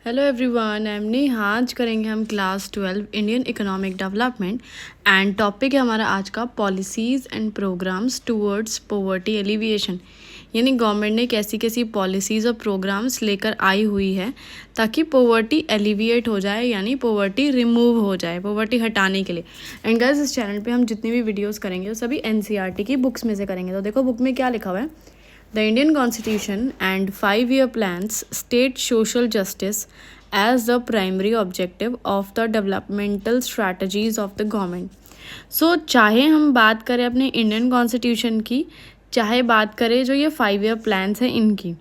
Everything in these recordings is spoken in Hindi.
Hello everyone, I am Neha. आज करेंगे हम class 12 Indian economic development and topic है हमारा आज का policies and programmes towards poverty alleviation. यानी गवर्नमेंट ने कैसी कैसी पॉलिसीज़ और प्रोग्राम्स लेकर आई हुई है ताकि पॉवर्टी एलिविएट हो जाए, यानी पॉवर्टी रिमूव हो जाए, पॉवर्टी हटाने के लिए। एंड गाइस, इस चैनल पे हम जितनी भी वीडियोस करेंगे वो सभी एनसीईआरटी की बुक्स में से करेंगे। तो देखो बुक में क्या लिखा हुआ है। The Indian Constitution and 5-year plans state social justice as the primary objective of the developmental strategies of the government. So चाहे हम बात करें अपने इंडियन कॉन्स्टिट्यूशन की, चाहे बात करें जो ये 5-year plans हैं इनकी,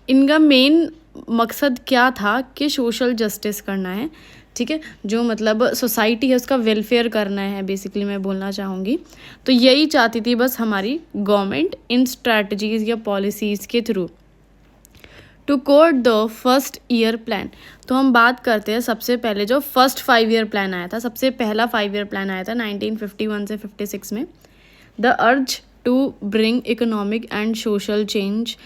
इनका मेन मकसद क्या था कि सोशल जस्टिस करना है। ठीक है, जो मतलब सोसाइटी है उसका वेलफेयर करना है, बेसिकली मैं बोलना चाहूँगी। तो यही चाहती थी बस हमारी गवर्नमेंट इन स्ट्रैटेजीज़ या पॉलिसीज़ के through to code the first year plan. तो हम बात करते हैं सबसे पहले जो फर्स्ट 5-year प्लान आया था, सबसे पहला 5-year प्लान आया था 1951 से 56 में, the urge to bring economic and social change.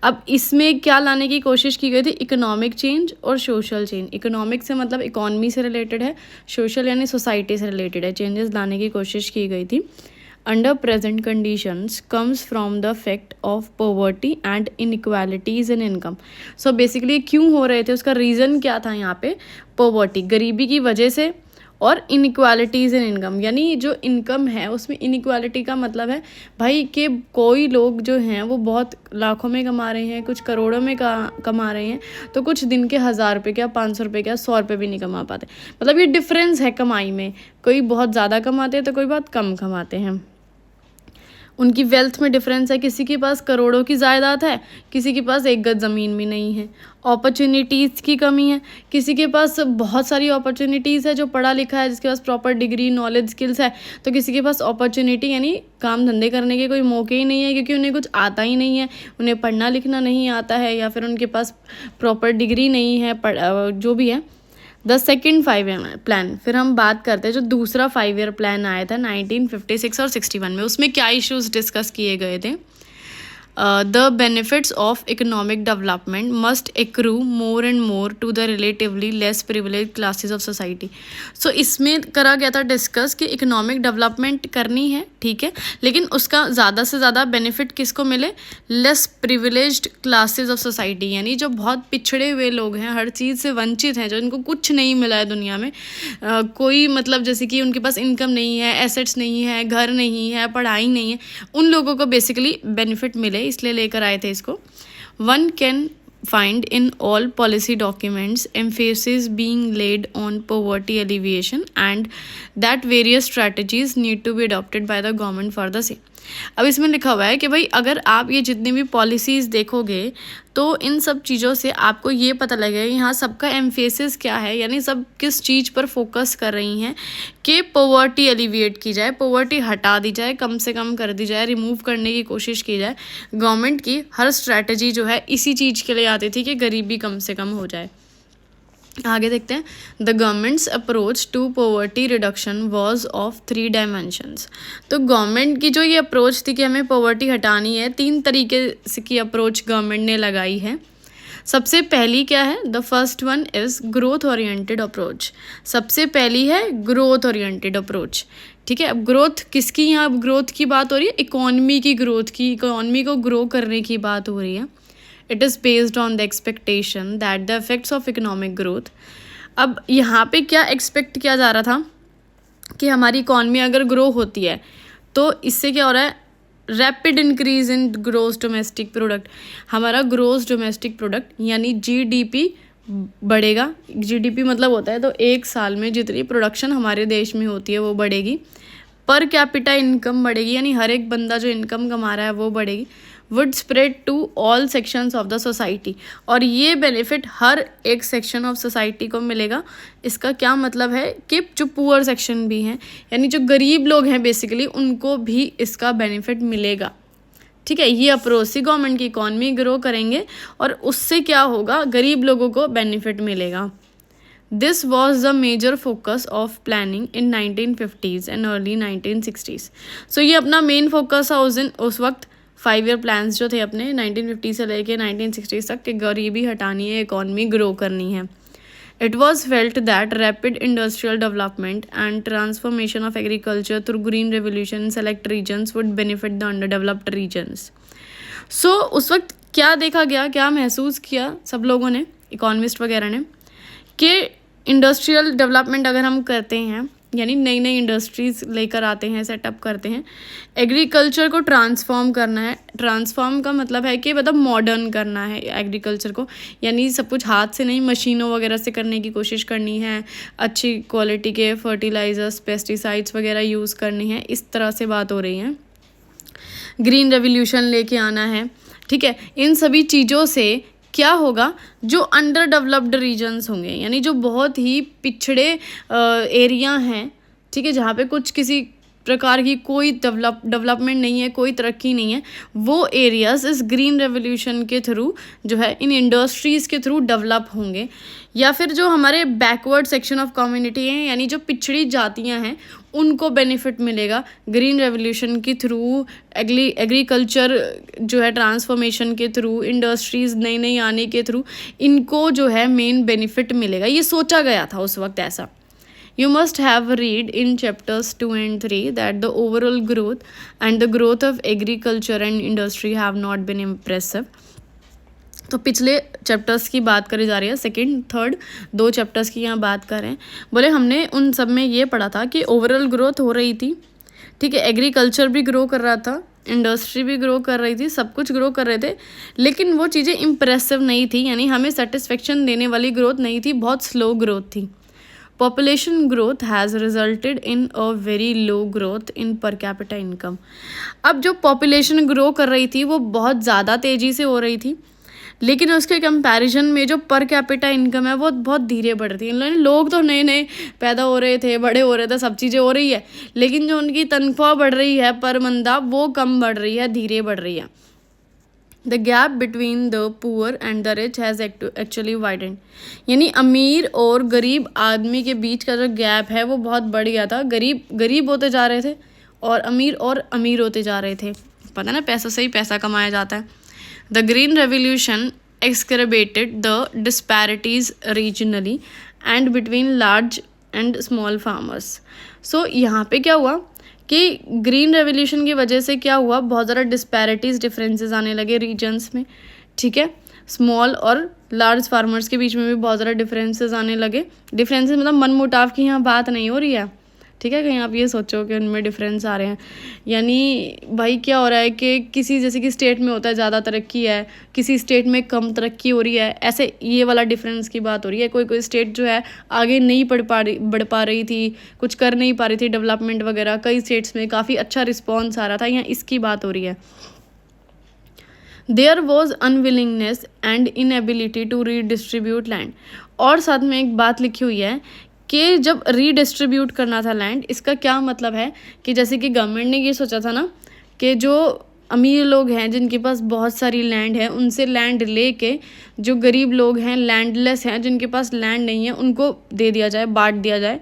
अब इसमें क्या लाने की कोशिश की गई थी? इकोनॉमिक चेंज और सोशल चेंज। इकोनॉमिक से मतलब इकॉनमी से रिलेटेड है, सोशल यानी सोसाइटी से रिलेटेड है। चेंजेस लाने की कोशिश की गई थी। Under present conditions comes from the fact of poverty and inequalities in income. So basically क्यों हो रहे थे, उसका रीज़न क्या था यहाँ पे? पॉवर्टी, गरीबी की वजह से, और इनइक्वालिटीज़ इन इनकम, यानी जो इनकम है उसमें इनइक्वालिटी का मतलब है भाई कि कोई लोग जो हैं वो बहुत लाखों में कमा रहे हैं, कुछ करोड़ों में कमा रहे हैं, तो कुछ दिन के 1000 रुपये क्या, 500 रुपये क्या, 100 रुपये भी नहीं कमा पाते। मतलब ये डिफरेंस है कमाई में, कोई बहुत ज़्यादा कमाते हैं तो कोई बहुत कम कमाते हैं। उनकी वेल्थ में डिफरेंस है, किसी के पास करोड़ों की जायदाद है, किसी के पास एक गज ज़मीन भी नहीं है। अपॉर्चुनिटीज़ की कमी है, किसी के पास बहुत सारी अपॉर्चुनिटीज़ है जो पढ़ा लिखा है, जिसके पास प्रॉपर डिग्री नॉलेज स्किल्स है, तो किसी के पास अपॉर्चुनिटी यानी काम धंधे करने के कोई मौके ही नहीं है, क्योंकि उन्हें कुछ आता ही नहीं है, उन्हें पढ़ना लिखना नहीं आता है, या फिर उनके पास प्रॉपर डिग्री नहीं है, जो भी है। द सेकेंड 5-year प्लान, फिर हम बात करते हैं जो दूसरा 5-year प्लान आया था 1956 और 61 में, उसमें क्या इश्यूज डिस्कस किए गए थे? The benefits of economic development must accrue more and more to the relatively less privilege classes of society. So इसमें करा गया था डिस्कस कि इकोनॉमिक डेवलपमेंट करनी है, ठीक है, लेकिन उसका ज़्यादा से ज़्यादा बेनिफिट किसको मिले? Less privileged classes of society, यानी जो बहुत पिछड़े हुए लोग हैं, हर चीज़ से वंचित हैं, जो इनको कुछ नहीं मिला है दुनिया में, कोई मतलब जैसे कि उनके पास इनकम नहीं है, एसेट्स नहीं है, घर नहीं है, पढ़ाई नहीं है, उन लोगों को बेसिकली बेनिफिट मिले, इसलिए लेकर आए थे इसको। One can find in all policy documents emphasis being laid on poverty alleviation and that various strategies need to be adopted by the government for the same। अब इसमें लिखा हुआ है कि भाई अगर आप ये जितनी भी पॉलिसीज़ देखोगे तो इन सब चीज़ों से आपको ये पता लगेगा यहाँ सबका एम्फेसिस क्या है, यानी सब किस चीज़ पर फोकस कर रही हैं कि पॉवर्टी एलिविएट की जाए, पॉवर्टी हटा दी जाए, कम से कम कर दी जाए, रिमूव करने की कोशिश की जाए। गवर्नमेंट की हर स्ट्रैटेजी जो है इसी चीज़ के लिए आती थी कि गरीबी कम से कम हो जाए। आगे देखते हैं। The government's approach to poverty reduction was of 3 dimensions. तो गवर्नमेंट की जो ये अप्रोच थी कि हमें पॉवर्टी हटानी है, 3 तरीके से की अप्रोच गवर्नमेंट ने लगाई है। सबसे पहली क्या है? The first one is growth oriented approach. सबसे पहली है ग्रोथ ओरिएंटेड अप्रोच, ठीक है। अब ग्रोथ किसकी, यहाँ अब ग्रोथ की बात हो रही है, इकोनॉमी की ग्रोथ की, इकोनॉमी को ग्रो करने की बात हो रही है। It is based on the expectation that the effects of economic growth। अब यहाँ पे क्या एक्सपेक्ट किया जा रहा था कि हमारी इकॉनमी अगर ग्रो होती है तो इससे क्या हो रहा है? Rapid increase in gross domestic product. हमारा ग्रोस डोमेस्टिक प्रोडक्ट यानी जीडीपी बढ़ेगा। जीडीपी मतलब होता है तो एक साल में जितनी प्रोडक्शन हमारे देश में होती है वो बढ़ेगी। पर कैपिटा इनकम बढ़ेगी, यानी हर एक बंदा जो इनकम कमा रहा है वो बढ़ेगी। Would spread to all sections of the society, और ये बेनिफिट हर एक सेक्शन ऑफ सोसाइटी को मिलेगा। इसका क्या मतलब है कि जो पुअर सेक्शन भी हैं, यानी जो गरीब लोग हैं बेसिकली, उनको भी इसका बेनिफिट मिलेगा, ठीक है। ये अप्रोच से गवर्नमेंट की इकॉनमी ग्रो करेंगे और उससे क्या होगा? गरीब लोगों को बेनिफिट मिलेगा। This was the major focus of planning in 1950s and early 1960s। So ये अपना मेन फोकस था उस वक्त 5-year प्लान्स जो थे अपने 1950 से लेके 1960 तक कि गरीबी हटानी है, इकॉनमी ग्रो करनी है। It was felt that rapid industrial development and transformation of agriculture through green revolution in select regions would benefit the underdeveloped regions. So उस वक्त क्या देखा गया, क्या महसूस किया सब लोगों ने, इकोनॉमिस्ट वगैरह ने, कि इंडस्ट्रियल डेवलपमेंट अगर हम करते हैं, यानी नई नई इंडस्ट्रीज़ लेकर आते हैं, सेटअप करते हैं, एग्रीकल्चर को ट्रांसफॉर्म करना है. ट्रांसफॉर्म का मतलब है कि मतलब मॉडर्न करना है एग्रीकल्चर को, यानी सब कुछ हाथ से नहीं, मशीनों वगैरह से करने की कोशिश करनी है, अच्छी क्वालिटी के फर्टिलाइजर्स, पेस्टिसाइड्स वगैरह यूज़ करनी है, इस तरह से बात हो रही है. ग्रीन रेवोल्यूशन लेके आना है, ठीक है. इन सभी चीज़ों से क्या होगा, जो अंडर डेवलप्ड रीजन्स होंगे, यानी जो बहुत ही पिछड़े एरिया हैं, ठीक है, जहाँ पे कुछ किसी प्रकार की कोई डेवलपमेंट नहीं है, कोई तरक्की नहीं है, वो एरियाज इस ग्रीन रेवोल्यूशन के थ्रू जो है इन इंडस्ट्रीज़ के थ्रू डेवलप होंगे. या फिर जो हमारे बैकवर्ड सेक्शन ऑफ कम्युनिटी हैं, यानी जो पिछड़ी जातियां हैं, उनको बेनिफिट मिलेगा ग्रीन रेवोल्यूशन के थ्रू, एग्रीकल्चर जो है ट्रांसफॉर्मेशन के थ्रू, इंडस्ट्रीज़ नई नई आने के थ्रू, इनको जो है मेन बेनिफिट मिलेगा. ये सोचा गया था उस वक्त ऐसा. You must have read in chapters 2 and 3 that the overall growth and the growth of agriculture and industry have not been impressive. तो पिछले चैप्टर्स की बात करी जा रही है, सेकंड थर्ड 2 चैप्टर्स की यहाँ बात करें. बोले हमने उन सब में ये पढ़ा था कि ओवरऑल ग्रोथ हो रही थी, ठीक है, एग्रीकल्चर भी ग्रो कर रहा था, इंडस्ट्री भी ग्रो कर रही थी, सब कुछ ग्रो कर रहे थे, लेकिन वो चीज़ें इम्प्रेसिव नहीं थी, यानी हमें सेटिस्फेक्शन देने वाली ग्रोथ नहीं थी, बहुत स्लो ग्रोथ थी. Population growth has resulted in a very low growth in per capita income. अब जो population grow कर रही थी वो बहुत ज़्यादा तेज़ी से हो रही थी, लेकिन उसके कंपैरिजन में जो पर कैपिटा इनकम है वो बहुत धीरे बढ़ रही है. लोग तो नए नए पैदा हो रहे थे, बड़े हो रहे थे, सब चीज़ें हो रही है, लेकिन जो उनकी तनख्वाह बढ़ रही है पर मंदा, वो कम बढ़ रही है, धीरे बढ़ रही है. The gap between the poor and the rich has actually widened, यानी अमीर और गरीब आदमी के बीच का जो गैप है वो बहुत बढ़ गया था. गरीब गरीब होते जा रहे थे और अमीर होते जा रहे थे. पता ना, पैसा से ही पैसा कमाया जाता है. The green revolution exacerbated the disparities regionally and between large and small farmers. So यहाँ पे क्या हुआ कि ग्रीन रेवोल्यूशन की वजह से क्या हुआ, बहुत ज़्यादा डिस्पैरिटीज़, डिफरेंसेस आने लगे रीजन्स में, ठीक है. स्मॉल और लार्ज फार्मर्स के बीच में भी बहुत ज़्यादा डिफरेंसेस आने लगे. डिफरेंसेस मतलब मनमुटाव की यहाँ बात नहीं हो रही है, ठीक है, कहीं आप ये सोचो कि उनमें डिफरेंस आ रहे हैं. यानी भाई क्या हो रहा है कि किसी जैसे कि स्टेट में होता है ज़्यादा तरक्की है, किसी स्टेट में कम तरक्की हो रही है, ऐसे ये वाला डिफरेंस की बात हो रही है. कोई स्टेट जो है आगे नहीं बढ़ पा रही थी, कुछ कर नहीं पा रही थी डेवलपमेंट वगैरह, कई स्टेट्स में काफ़ी अच्छा रिस्पॉन्स आ रहा था, यहाँ इसकी बात हो रही है. There was unwillingness and inability to redistribute land. और साथ में एक बात लिखी हुई है कि जब रीडिस्ट्रीब्यूट करना था लैंड, इसका क्या मतलब है कि जैसे कि गवर्नमेंट ने ये सोचा था ना कि जो अमीर लोग हैं जिनके पास बहुत सारी लैंड है, उनसे लैंड लेके जो गरीब लोग हैं, लैंडलेस हैं, जिनके पास लैंड नहीं है, उनको दे दिया जाए, बांट दिया जाए.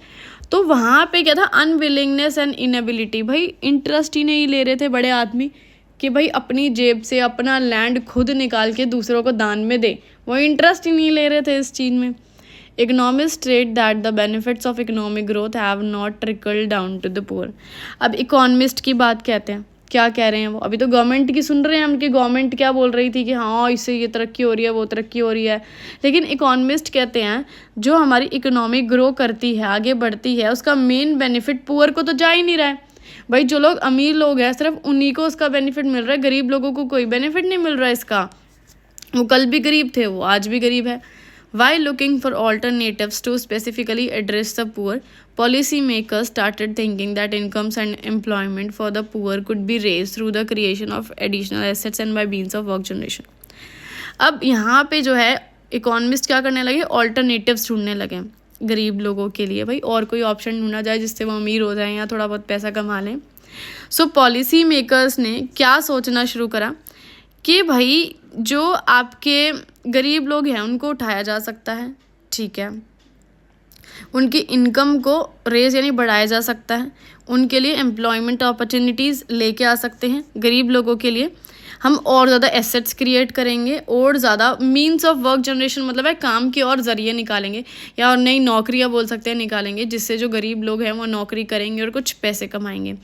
तो वहाँ पे क्या था, अनविलिंगनेस एंड इनएबिलिटी. भाई इंटरेस्ट ही नहीं ले रहे थे बड़े आदमी कि भाई अपनी जेब से अपना लैंड खुद निकाल के दूसरों को दान में दे, वो इंटरेस्ट ही नहीं ले रहे थे इस चीज़ में. Economists state that the benefits of economic growth have not trickled down to the poor. अब इकोनॉमिस्ट की बात कहते हैं, क्या कह रहे हैं वो, अभी तो गवर्नमेंट की सुन रहे हैं हम कि गवर्नमेंट क्या बोल रही थी कि हाँ इससे ये तरक्की हो रही है, वो तरक्की हो रही है, लेकिन इकोनॉमिस्ट कहते हैं जो हमारी इकोनॉमी ग्रो करती है, आगे बढ़ती है, उसका मेन बेनिफिट पुअर को तो जा ही नहीं रहा है. भाई जो लोग अमीर लोग हैं सिर्फ उन्हीं को उसका बेनिफिट मिल रहा है, गरीब लोगों को कोई बेनिफिट नहीं मिल रहा है इसका. वो कल भी गरीब थे, वो आज भी गरीब है. While looking for alternatives to specifically address the poor, policymakers started thinking that incomes and employment for the poor could be raised through the creation of additional assets and by means of work generation. अब यहाँ पे जो है इकोनॉमिस्ट क्या करने लगे, ऑल्टरनेटिव्स ढूंढने लगे गरीब लोगों के लिए. भाई और कोई ऑप्शन ढूंढा जाए जिससे वो अमीर हो जाए या थोड़ा बहुत पैसा कमा लें. सो पॉलिसी मेकर्स ने क्या सोचना शुरू करा कि भाई जो आपके गरीब लोग हैं उनको उठाया जा सकता है, ठीक है, उनकी इनकम को रेज यानी बढ़ाया जा सकता है, उनके लिए एम्प्लॉयमेंट अपॉर्चुनिटीज़ लेके आ सकते हैं गरीब लोगों के लिए. हम और ज़्यादा एसेट्स क्रिएट करेंगे और ज़्यादा मीन्स ऑफ वर्क जनरेशन मतलब है काम के और ज़रिए निकालेंगे या और नई नौकरियां बोल सकते हैं निकालेंगे, जिससे जो गरीब लोग हैं वो नौकरी करेंगे और कुछ पैसे कमाएंगे।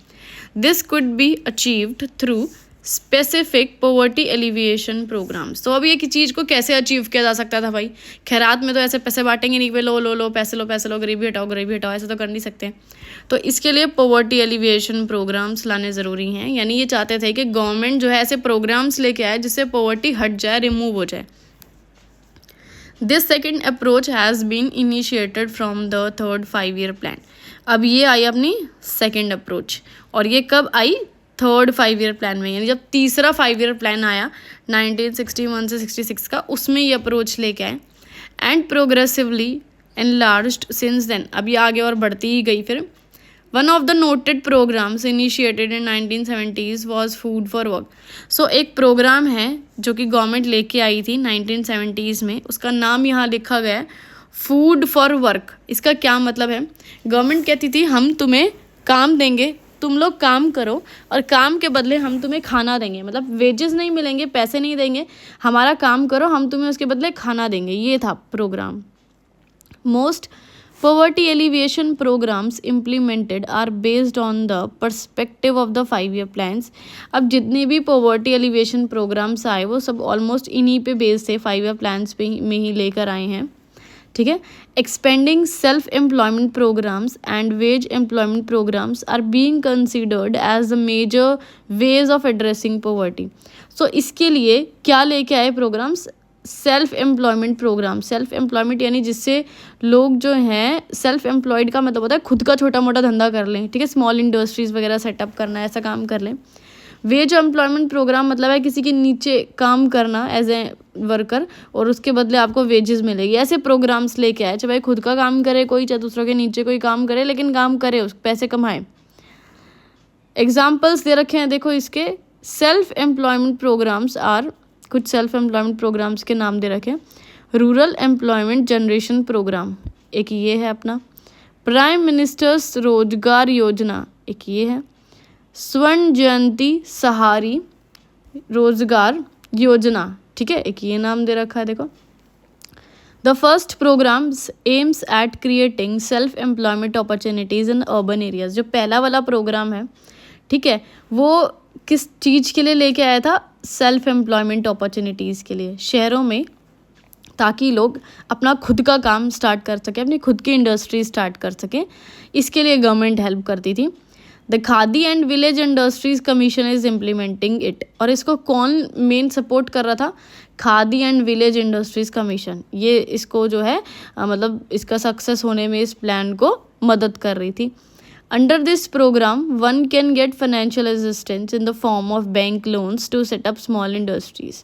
This could be achieved through specific poverty alleviation programmes. तो अब ये कि चीज़ को कैसे अचीव किया जा सकता था भाई, खैरात में तो ऐसे पैसे बांटेंगे नहीं, लो लो लो पैसे लो पैसे लो, गरीबी हटाओ, ऐसे तो कर नहीं सकते। तो इसके लिए पॉवर्टी एलिविएशन प्रोग्राम्स लाने ज़रूरी हैं। यानी ये चाहते थे कि गवर्नमेंट जो है ऐसे प्रोग्राम्स लेके आए जिससे पॉवर्टी हट जाए, रिमूव हो जाए। This second approach has been initiated from the third 5-year plan. अब ये आई अपनी सेकेंड अप्रोच, और ये कब आई, थर्ड 5-year प्लान में। यानी जब तीसरा 5-year प्लान आया 1961 से 66 का, उसमें ये अप्रोच लेके आए and progressively enlarged since then. अब ये आगे और बढ़ती ही गई। फिर one of the noted programmes initiated in 1970s was food for work. So एक प्रोग्राम है जो कि गवर्नमेंट लेके आई थी 1970s में, उसका नाम यहाँ लिखा गया है फूड फॉर वर्क। इसका क्या मतलब है, गवर्नमेंट कहती थी हम तुम्हें काम देंगे, तुम लोग काम करो और काम के बदले हम तुम्हें खाना देंगे। मतलब वेजेस नहीं मिलेंगे, पैसे नहीं देंगे, हमारा काम करो, हम तुम्हें उसके बदले खाना देंगे। ये था programme. Most poverty alleviation programs implemented are based on the perspective of the 5-year plans। अब जितने भी poverty alleviation programs आए वो सब ऑलमोस्ट इन्हीं पे बेस्ड थे, 5-year plans पे में ही लेकर आए हैं, ठीक है। Expanding self employment programmes and wage employment programmes are being considered as the major ways of addressing poverty. So इसके लिए क्या लेके आए programmes, self employment programme. Self employment यानी जिससे लोग जो हैं, सेल्फ एम्प्लॉयड का मतलब होता है खुद का छोटा मोटा धंधा कर लें, ठीक है, स्मॉल इंडस्ट्रीज़ वगैरह सेटअप करना, ऐसा काम कर लें। वेज एम्प्लॉयमेंट प्रोग्राम मतलब है किसी के नीचे काम करना एज ए वर्कर और उसके बदले आपको वेजेस मिलेगी। ऐसे प्रोग्राम्स लेके आए, चाहे भाई खुद का काम करे कोई, चाहे दूसरों के नीचे कोई काम करे, लेकिन काम करे, उस पैसे कमाए। एग्जाम्पल्स दे रखे हैं देखो इसके। सेल्फ एम्प्लॉयमेंट प्रोग्राम्स आर, कुछ सेल्फ एम्प्लॉयमेंट प्रोग्राम्स के नाम दे रखे। रूरल एम्प्लॉयमेंट जनरेशन प्रोग्राम एक ये है अपना, प्राइम मिनिस्टर्स रोजगार योजना एक ये है, स्वर्ण जयंती सहारी रोजगार योजना, ठीक है, एक ये नाम दे रखा है देखो। The first programs aims at creating self employment opportunities in urban areas. जो पहला वाला प्रोग्राम है, ठीक है, वो किस चीज़ के लिए लेके आया था, सेल्फ एम्प्लॉयमेंट अपॉर्चुनिटीज़ के लिए शहरों में, ताकि लोग अपना खुद का काम स्टार्ट कर सकें, अपनी खुद की इंडस्ट्री स्टार्ट कर सकें। इसके लिए गवर्नमेंट हेल्प करती थी। The khadi and village industries commission is implementing it. और इसको कौन मेन सपोर्ट कर रहा था, khadi and village industries commission. ये इसको जो है मतलब इसका सक्सेस होने में इस प्लान को मदद कर रही थी। Under this program, one can get financial assistance in the form of bank loans to set up small industries.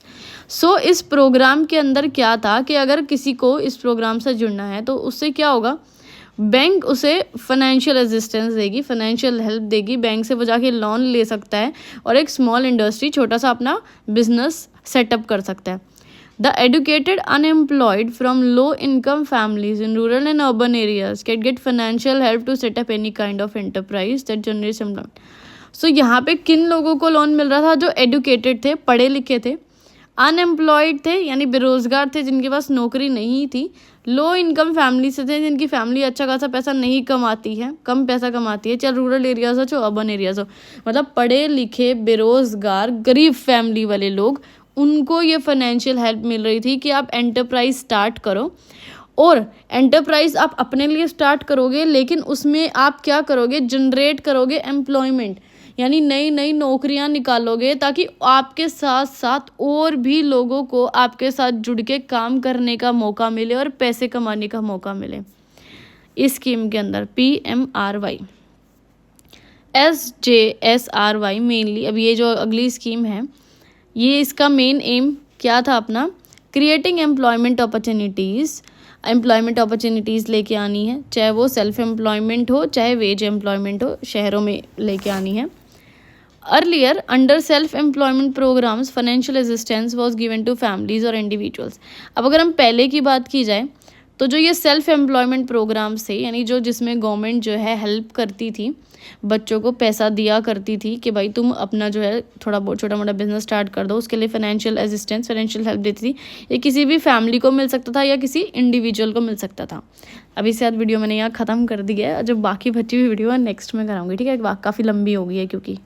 So इस प्रोग्राम के अंदर क्या था कि अगर किसी को इस प्रोग्राम से जुड़ना है तो उससे क्या होगा, बैंक उसे फाइनेंशियल असिस्टेंस देगी, फाइनेंशियल हेल्प देगी, बैंक से वो जाके लोन ले सकता है और एक स्मॉल इंडस्ट्री, छोटा सा अपना बिजनेस सेटअप कर सकता है। The educated unemployed from low-income families in rural and urban areas can get financial help to set up any kind of enterprise that generates employment. So यहाँ पे किन लोगों को लोन मिल रहा था, जो एडुकेटेड थे, पढ़े लिखे थे, अनएम्प्लॉयड थे यानी बेरोजगार थे, जिनके पास नौकरी नहीं थी, लो इनकम फैमिली से थे, जिनकी फैमिली अच्छा खासा पैसा नहीं कमाती है, कम पैसा कमाती है, चाहे रूरल एरियाज हो चाहे अर्बन एरियाज हो, मतलब पढ़े लिखे बेरोजगार गरीब फैमिली वाले लोग, उनको ये फाइनेंशियल हेल्प मिल रही थी कि आप एंटरप्राइज स्टार्ट करो। और एंटरप्राइज आप अपने लिए स्टार्ट करोगे, लेकिन उसमें आप क्या करोगे, जनरेट करोगे एम्प्लॉयमेंट, यानी नई नई नौकरियां निकालोगे, ताकि आपके साथ साथ और भी लोगों को आपके साथ जुड़ के काम करने का मौका मिले और पैसे कमाने का मौका मिले। इस स्कीम के अंदर PMRY SJSRY मेनली, अब ये जो अगली स्कीम है ये इसका मेन एम क्या था अपना, क्रिएटिंग एम्प्लॉयमेंट अपॉर्चुनिटीज़ लेके आनी है, चाहे वो सेल्फ एम्प्लॉयमेंट हो चाहे वेज एम्प्लॉयमेंट हो, शहरों में लेके आनी है। Earlier under self employment programs financial assistance was given to families और इंडिविजुअल्स। अब अगर हम पहले की बात की जाए तो जो ये सेल्फ एम्प्लॉयमेंट प्रोग्राम्स थे, यानी जो जिसमें गवर्नमेंट जो है हेल्प करती थी, बच्चों को पैसा दिया करती थी कि भाई तुम अपना जो है थोड़ा बहुत छोटा मोटा बिजनेस स्टार्ट कर दो, उसके लिए फाइनेंशियल असिस्टेंस, फाइनेंशियल हेल्प देती थी। ये किसी भी फैमिली को मिल सकता था या किसी इंडिविजुअल को मिल सकता था। अभी से वीडियो मैंने यहाँ ख़त्म कर दी है, जब बाकी बची हुई वीडियो नेक्स्ट में कराऊंगी, ठीक है, काफ़ी लंबी हो गई है क्योंकि